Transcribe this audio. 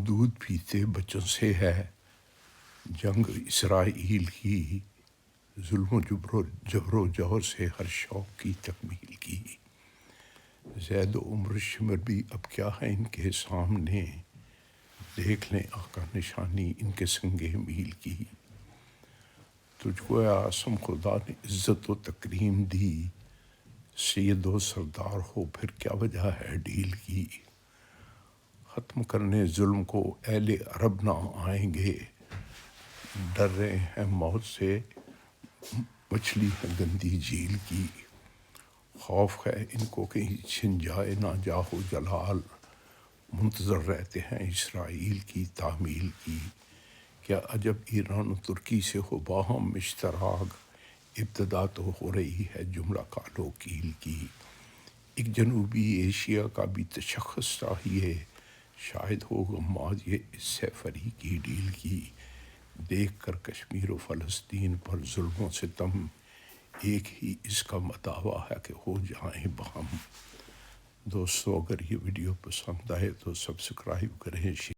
دودھ پیتے بچوں سے ہے جنگ اسرائیل کی، ظلم و جبر و جور سے ہر شوق کی تکمیل کی۔ زید و عمر شمر بھی اب کیا ہے ان کے سامنے، دیکھ لیں آقا نشانی ان کے سنگ میل کی۔ تجھ کو اے اعظم خدا نے عزت و تکریم دی، سید و سردار ہو پھر کیا وجہ ہے ڈھیل کی۔ ختم کرنے ظلم کو اہل عرب نہ آئیں گے، ڈر رہے ہیں موت سے مچھلی ہے گندی جھیل کی۔ خوف ہے ان کو کہیں چھن جائے نہ جاہو جلال، منتظر رہتے ہیں اسرائیل کی تعمیل کی۔ کیا عجب ایران و ترکی سے ہو باہم اشتراک، ابتدا تو ہو رہی ہے جملہ کال و کیل کی۔ ایک جنوبی ایشیا کا بھی تشخص چاہیے، شاید ہو غماز یہ اس سے فریقی ڈیل کی۔ دیکھ کر کشمیر و فلسطین پر ظلم و ستم، ایک ہی اس کا مداوع ہے کہ ہو جائیں بہم۔ دوستو اگر یہ ویڈیو پسند آئے تو سبسکرائب کریں۔